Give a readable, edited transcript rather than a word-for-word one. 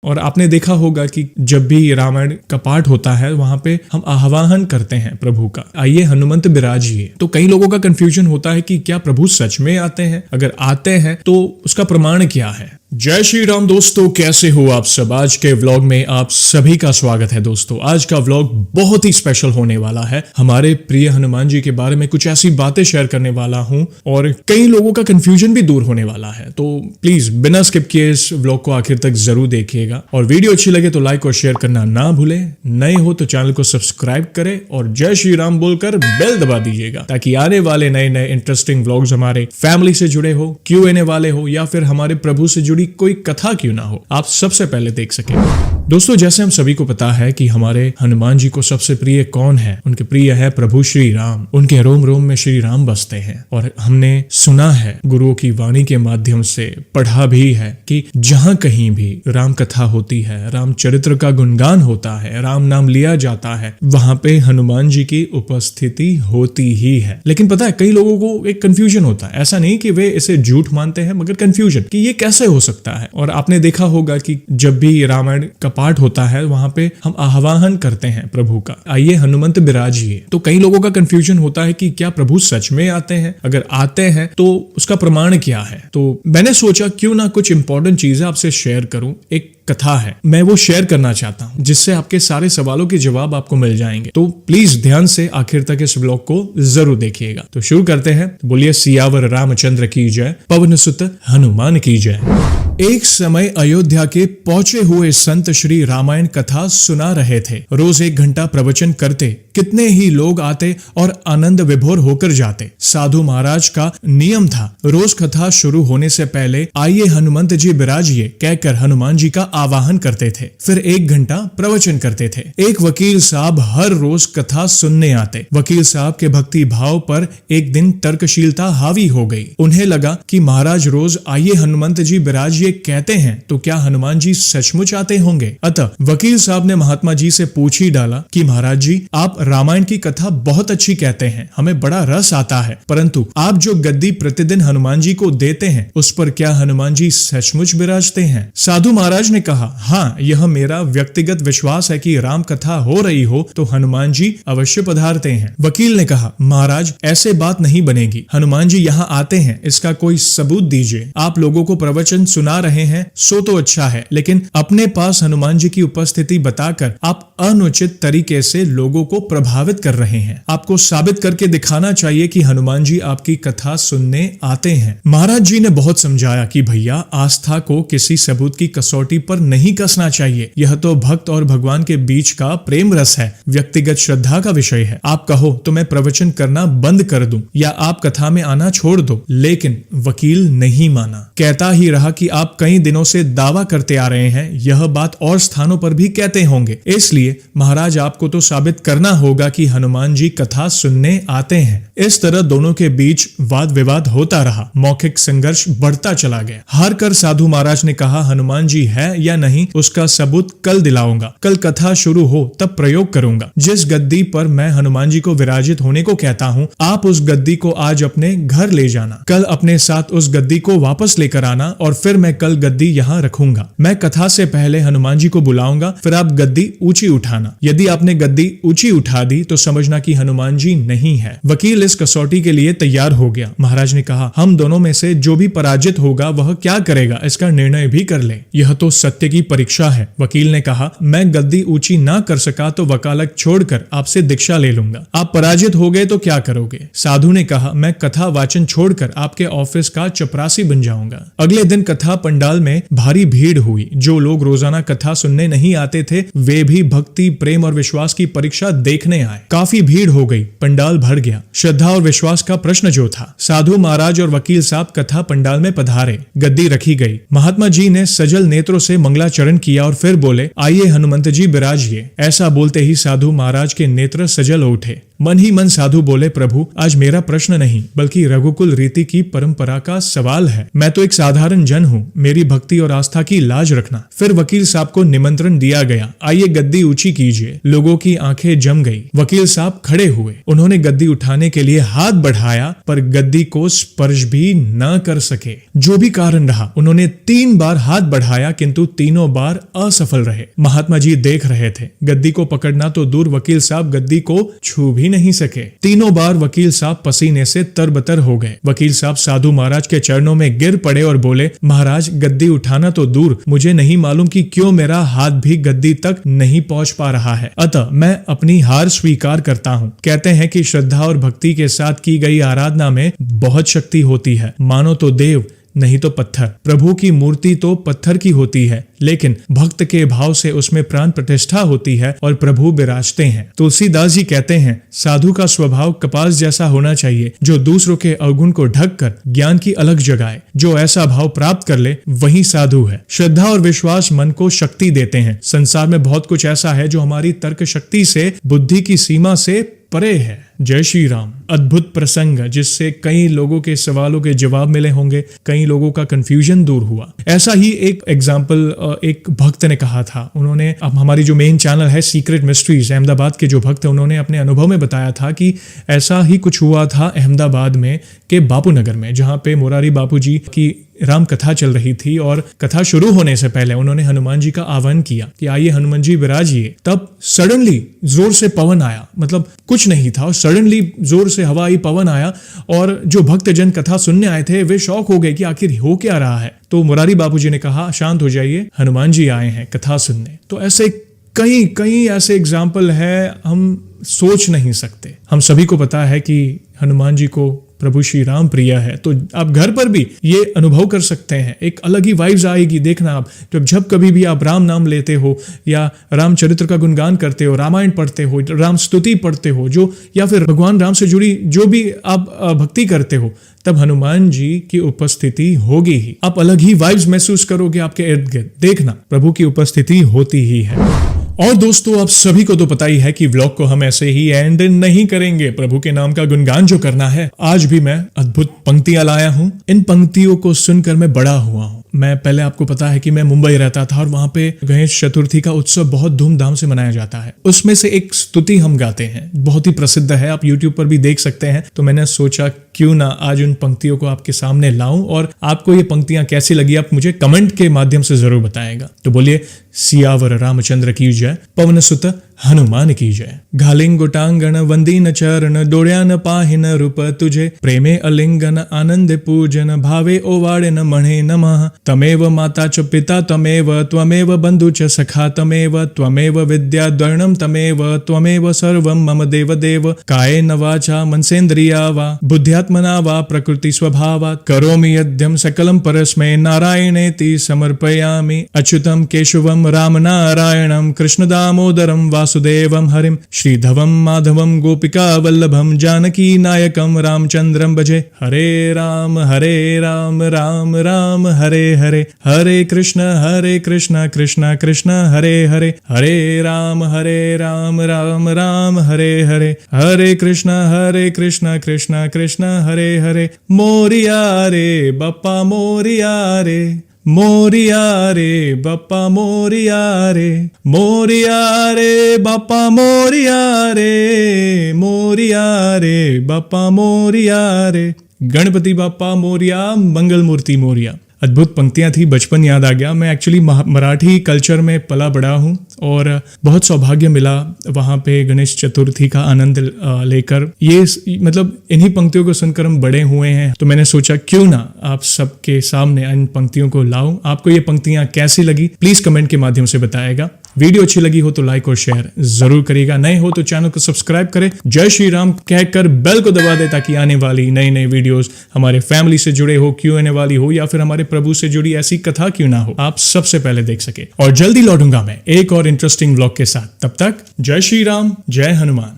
और आपने देखा होगा कि जब भी रामायण का पाठ होता है वहां पे हम आह्वान करते हैं प्रभु का, आइए हनुमंत बिराजिए। तो कई लोगों का कंफ्यूजन होता है कि क्या प्रभु सच में आते हैं, अगर आते हैं तो उसका प्रमाण क्या है। जय श्री राम दोस्तों, कैसे हो आप सब। आज के व्लॉग में आप सभी का स्वागत है। दोस्तों आज का व्लॉग बहुत ही स्पेशल होने वाला है। हमारे प्रिय हनुमान जी के बारे में कुछ ऐसी बातें शेयर करने वाला हूं और कई लोगों का कंफ्यूजन भी दूर होने वाला है। तो प्लीज बिना स्किप किए इस व्लॉग को आखिर तक जरूर देखिएगा और वीडियो अच्छी लगे तो लाइक और शेयर करना ना भूले। नए हो तो चैनल को सब्सक्राइब करें और जय श्री राम बोलकर बेल दबा दीजिएगा ताकि आने वाले नए नए इंटरेस्टिंग व्लॉग्स हमारे फैमिली से जुड़े हो, Q&A वाले हो या फिर हमारे प्रभु से जुड़ी कोई कथा क्यों ना हो, आप सबसे पहले देख सकें। दोस्तों जैसे हम सभी को पता है कि हमारे हनुमान जी को सबसे प्रिय कौन है, उनके प्रिय है प्रभु श्री राम। उनके रोम रोम में श्री राम बसते हैं और हमने सुना है, गुरुओं की वाणी के माध्यम से पढ़ा भी है कि जहां कहीं भी राम कथा होती है, राम चरित्र का गुणगान होता है, राम नाम लिया जाता है, वहां पे हनुमान जी की उपस्थिति होती ही है। लेकिन पता है कई लोगों को एक कंफ्यूजन होता है, ऐसा नहीं कि वे इसे झूठ मानते हैं मगर कंफ्यूजन कि ये कैसे हो सकता है। और आपने देखा होगा कि जब भी रामायण का पाठ होता है वहां पे हम आह्वान करते हैं प्रभु का, आइए हनुमंत बिराजिए। तो कई लोगों का कंफ्यूजन होता है कि क्या प्रभु सच में आते हैं, अगर आते हैं तो उसका प्रमाण क्या है। तो मैंने सोचा क्यों ना कुछ इंपॉर्टेंट चीजें आपसे शेयर करूं। एक कथा है, मैं वो शेयर करना चाहता हूं जिससे आपके सारे सवालों के जवाब आपको मिल जाएंगे। तो प्लीज ध्यान से आखिर तक इस ब्लॉग को जरूर देखिएगा। तो शुरू करते हैं। बोलिए सियावर रामचंद्र की जय, पवन सुत हनुमान की जय। एक समय अयोध्या के पहुंचे हुए संत श्री रामायण कथा सुना रहे थे। रोज 1 घंटा प्रवचन करते, कितने ही लोग आते और आनंद विभोर होकर जाते। साधु महाराज का नियम था, रोज कथा शुरू होने से पहले आइए हनुमंत जी बिराजिए कहकर हनुमान जी का आवाहन करते थे। फिर 1 घंटा प्रवचन करते थे। एक वकील साहब हर रोज कथा सुनने आते। वकील साहब के भक्ति भाव पर एक दिन तर्कशीलता हावी हो गई। उन्हें लगा कि महाराज रोज आइए हनुमंत जी बिराजिए कहते हैं तो क्या हनुमान जी सचमुच आते होंगे। अतः वकील साहब ने महात्मा जी से पूछ ही डाला कि महाराज जी, आप रामायण की कथा बहुत अच्छी कहते हैं, हमें बड़ा रस आता है, परंतु आप जो गद्दी प्रतिदिन हनुमान जी को देते हैं उस पर क्या हनुमान जी सचमुच विराजते हैं। साधु महाराज ने कहा, हाँ, यह मेरा व्यक्तिगत विश्वास है कि राम कथा हो रही हो तो हनुमान जी अवश्य पधारते हैं। वकील ने कहा, महाराज ऐसे बात नहीं बनेगी, हनुमान जी यहाँ आते हैं, इसका कोई सबूत दीजिए। आप लोगों को प्रवचन सुना रहे हैं सो तो अच्छा है, लेकिन अपने पास हनुमान जी की उपस्थिति बताकर आप अनुचित तरीके से लोगों को प्रभावित कर रहे हैं। आपको साबित करके दिखाना चाहिए कि हनुमान जी आपकी कथा सुनने आते हैं। महाराज जी ने बहुत समझाया कि भैया, आस्था को किसी सबूत की कसौटी पर नहीं कसना चाहिए। यह तो भक्त और भगवान के बीच का प्रेम रस है, व्यक्तिगत श्रद्धा का विषय है। आप कहो तो मैं प्रवचन करना बंद कर दूं या आप कथा में आना छोड़ दो। लेकिन वकील नहीं माना, कहता ही रहा कि आप कई दिनों से दावा करते आ रहे हैं, यह बात और स्थानों पर भी कहते होंगे, इसलिए महाराज आपको तो साबित करना होगा कि हनुमान जी कथा सुनने आते हैं। इस तरह दोनों के बीच वाद विवाद होता रहा। मौखिक संघर्ष बढ़ता चला गया। हार कर साधु महाराज ने कहा, हनुमान जी है या नहीं उसका सबूत कल दिलाऊंगा। कल कथा शुरू हो तब प्रयोग करूंगा। जिस गद्दी पर मैं हनुमान जी को विराजित होने को कहता हूँ, आप उस गद्दी को आज अपने घर ले जाना। कल अपने साथ उस गद्दी को वापस लेकर आना और फिर मैं कल गद्दी यहाँ रखूंगा। मैं कथा से पहले हनुमान जी को बुलाऊंगा, फिर आप गद्दी ऊंची उठाना। यदि आपने गद्दी ऊंची उठा दी तो समझना कि हनुमान जी नहीं है। वकील इस कसौटी के लिए तैयार हो गया। महाराज ने कहा, हम दोनों में से जो भी पराजित होगा वह क्या करेगा इसका निर्णय भी कर ले। यह तो सत्य की परीक्षा है। वकील ने कहा, मैं गद्दी ऊंची ना कर सका तो वकालत छोड़कर आपसे दीक्षा ले लूंगा। आप पराजित हो गए तो क्या करोगे। साधु ने कहा, मैं कथा वाचन छोड़कर आपके ऑफिस का चपरासी बन जाऊंगा। अगले दिन कथा पंडाल में भारी भीड़ हुई। जो लोग रोजाना कथा सुनने नहीं आते थे वे भी भक्ति, प्रेम और विश्वास की परीक्षा देखने आए। काफी भीड़ हो गई, पंडाल भर गया। श्रद्धा और विश्वास का प्रश्न जो था। साधु महाराज और वकील साहब कथा पंडाल में पधारे। गद्दी रखी गई। महात्मा जी ने सजल नेत्रों से मंगलाचरण किया और फिर बोले, आइए हनुमंत जी बिराजिए। ऐसा बोलते ही साधु महाराज के नेत्र सजल उठे। मन ही मन साधु बोले, प्रभु आज मेरा प्रश्न नहीं बल्कि रघुकुल रीति की परंपरा का सवाल है। मैं तो एक साधारण जन हूँ, मेरी भक्ति और आस्था की लाज रखना। फिर वकील साहब को निमंत्रण दिया गया, आइए गद्दी ऊंची कीजिए। लोगों की आंखें जम गई। वकील साहब खड़े हुए, उन्होंने गद्दी उठाने के लिए हाथ बढ़ाया पर गद्दी को स्पर्श भी न कर सके। जो भी कारण रहा, उन्होंने 3 बार हाथ बढ़ाया किंतु तीनों बार असफल रहे। महात्मा जी देख रहे थे, गद्दी को पकड़ना तो दूर, वकील साहब गद्दी को छू भी नहीं सके। तीनों बार वकील साहब पसीने से तरबतर हो गए। वकील साहब साधु महाराज के चरणों में गिर पड़े और बोले, महाराज गद्दी उठाना तो दूर, मुझे नहीं मालूम कि क्यों मेरा हाथ भी गद्दी तक नहीं पहुंच पा रहा है, अतः मैं अपनी हार स्वीकार करता हूँ। कहते हैं कि श्रद्धा और भक्ति के साथ की गई आराधना में बहुत शक्ति होती है। मानो तो देव, नहीं तो पत्थर। प्रभु की मूर्ति तो पत्थर की होती है, लेकिन भक्त के भाव से उसमें प्राण प्रतिष्ठा होती है और प्रभु विराजते हैं। तुलसीदास जी कहते हैं, साधु का स्वभाव कपास जैसा होना चाहिए, जो दूसरों के अवगुण को ढककर ज्ञान की अलग जगाए। जो ऐसा भाव प्राप्त कर ले वही साधु है। श्रद्धा और विश्वास मन को शक्ति देते हैं। संसार में बहुत कुछ ऐसा है जो हमारी तर्क शक्ति से, बुद्धि की सीमा से परे है। जय श्री राम। अद्भुत प्रसंग जिससे कई लोगों के सवालों के जवाब मिले होंगे, कई लोगों का कंफ्यूजन दूर हुआ। ऐसा ही एक एग्जाम्पल एक भक्त ने कहा था। उन्होंने, अब हमारी जो मेन चैनल है सीक्रेट मिस्ट्रीज, अहमदाबाद के जो भक्त हैं, उन्होंने अपने अनुभव में बताया था कि ऐसा ही कुछ हुआ था अहमदाबाद में के बापू नगर में, जहाँ पे मोरारी बापू जी की राम कथा चल रही थी और कथा शुरू होने से पहले उन्होंने हनुमान जी का आह्वान किया कि आइए हनुमान जी विराजिए। तब सडनली जोर से पवन आया, मतलब कुछ नहीं था और सडनली जोर से हवाई पवन आया और जो भक्त जन कथा सुनने आए थे वे शौक हो गए कि आखिर हो क्या रहा है। तो मुरारी बापू जी ने कहा, शांत हो जाइए, हनुमान जी आए हैं कथा सुनने। तो ऐसे कई ऐसे एग्जाम्पल है, हम सोच नहीं सकते। हम सभी को पता है कि हनुमान जी को प्रभु श्री राम प्रिय है, तो आप घर पर भी ये अनुभव कर सकते हैं। एक अलग ही वाइब्स आएगी। देखना आप जब कभी भी आप राम नाम लेते हो या रामचरित्र का गुणगान करते हो, रामायण पढ़ते हो, राम स्तुति पढ़ते हो, जो या फिर भगवान राम से जुड़ी जो भी आप भक्ति करते हो, तब हनुमान जी की उपस्थिति होगी ही। आप अलग ही वाइब्स महसूस करोगे आपके इर्द गिर्द। देखना प्रभु की उपस्थिति होती ही है। और दोस्तों, आप सभी को तो पता ही है कि व्लॉग को हम ऐसे ही एंड नहीं करेंगे। प्रभु के नाम का गुणगान जो करना है, आज भी मैं अद्भुत पंक्तियां लाया हूं। इन पंक्तियों को सुनकर मैं बड़ा हुआ हूं। मैं पहले, आपको पता है कि मैं मुंबई रहता था और वहां पे गणेश चतुर्थी का उत्सव बहुत धूमधाम से मनाया जाता है। उसमें से एक स्तुति हम गाते हैं, बहुत ही प्रसिद्ध है, आप यूट्यूब पर भी देख सकते हैं। तो मैंने सोचा क्यों ना आज उन पंक्तियों को आपके सामने लाऊं और आपको ये पंक्तियां कैसी लगी आप मुझे कमेंट के माध्यम से जरूर बताएगा। तो बोलिए, सियावर रामचंद्र की जय, पवन सुत हनुमान की जय। घालिंग गुटांगण वंदीन चरण, डोळ्यान पाहिन रूप तुझे, प्रेमे अलिंगन आनंद पूजन, भावे ओवाड़ेन मणे नमः। तमेव माता च पिता तमेव, त्वमेव बंधु च सखा तमेव, त्वमेव विद्या द्वर्णम तमेव, त्वमेव सर्वं मम देव देव। कायेन वाचा मनसेन्द्रिया वा बुद्ध्यात्मना वा प्रकृति स्वभावात्, करोमि यद्यं सकलं परस्मै नारायणेति समर्पयामि। अच्युतं केशवं राम नारायणं, कृष्ण दामोदरं वासुदेवं हरिं, श्रीधवं माधवं गोपिका वल्लभं, जानकी नायकं रामचंद्रं भजे। हरे राम राम राम हरे हरे, हरे कृष्ण कृष्ण कृष्ण हरे हरे, हरे राम राम राम हरे हरे, हरे कृष्ण कृष्ण कृष्ण हरे हरे। मोरिया रे बप्पा मोरिया रे, मोरिया रे बप्पा मोरिया रे, मोरिया रे बप्पा मोरिया रे, मोरिया रे बप्पा मोरिया रे। गणपति बाप्पा मोरिया, मंगल मूर्ति मोरिया। अद्भुत पंक्तियां थी, बचपन याद आ गया। मैं एक्चुअली मराठी कल्चर में पला बड़ा हूं और बहुत सौभाग्य मिला वहां पे गणेश चतुर्थी का आनंद लेकर। ये मतलब इन्हीं पंक्तियों को सुनकर हम बड़े हुए हैं, तो मैंने सोचा क्यों ना आप सबके सामने इन पंक्तियों को लाऊं। आपको ये पंक्तियां कैसी लगी प्लीज कमेंट के माध्यम से बताएगा। वीडियो अच्छी लगी हो तो लाइक और शेयर जरूर करिएगा। नए हो तो चैनल को सब्सक्राइब करें, जय श्री राम कहकर बेल को दबा दे ताकि आने वाली नई वीडियोस हमारे फैमिली से जुड़े हो, Q&A वाली हो या फिर हमारे प्रभु से जुड़ी ऐसी कथा क्यों ना हो, आप सबसे पहले देख सके। और जल्दी लौटूंगा मैं एक और इंटरेस्टिंग व्लॉग के साथ। तब तक जय श्री राम, जय हनुमान।